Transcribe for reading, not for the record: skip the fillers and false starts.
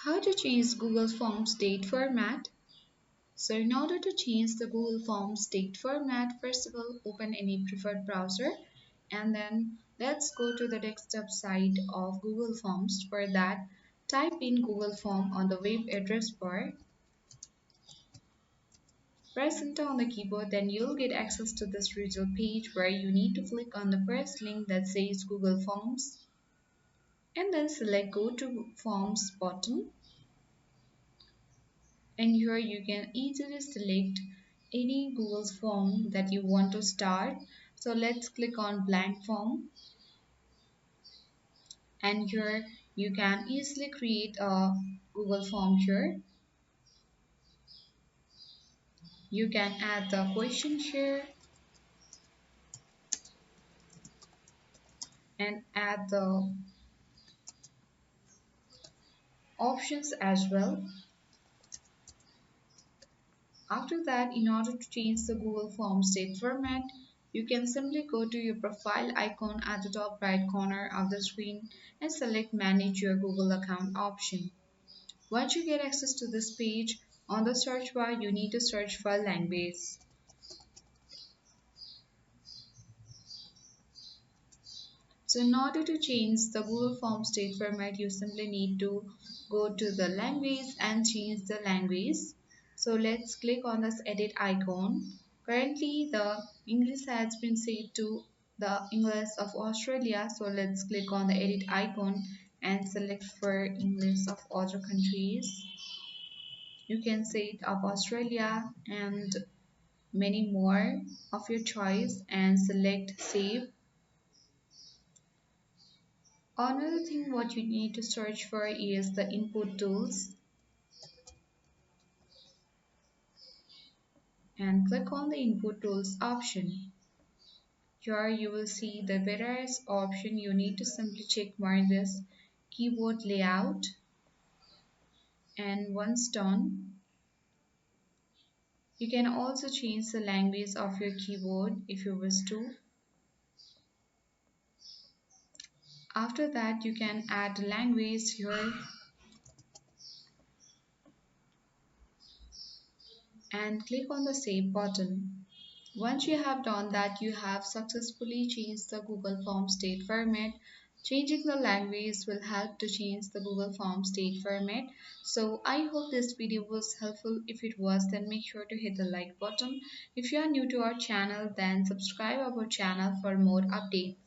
How to change Google Forms date format? So in order to change the Google Forms date format, first of all, open any preferred browser and then let's go to the desktop site of Google Forms. For that, type in Google Form on the web address bar, press enter on the keyboard, then you'll get access to this result page where you need to click on the first link that says Google Forms and then select Go to Forms button. And here you can easily select any Google form that you want to start. So let's click on blank form, and here you can easily create a Google form. Here you can add the question here and add the options as well. After that, in order to change the Google Forms date format, you can simply go to your profile icon at the top right corner of the screen and select Manage Your Google Account option. Once you get access to this page, on the search bar you need to search for language. So in order to change the Google Forms date format, you simply need to go to the language and change the language. So let's click on this edit icon. Currently the English has been set to the English of Australia. So let's click on the edit icon and select for English of other countries. You can say it of Australia and many more of your choice and select save. Another thing what you need to search for is the input tools and click on the input tools option. Here you will see the various option. You need to simply check mark this keyboard layout, and once done you can also change the language of your keyboard if you wish to. After that you can add language here and click on the save button. Once you have done that, you have successfully changed the Google Forms date format. Changing the language will help to change the Google Forms date format. So I hope this video was helpful. If it was, then make sure to hit the like button. If you are new to our channel, then subscribe our channel for more updates.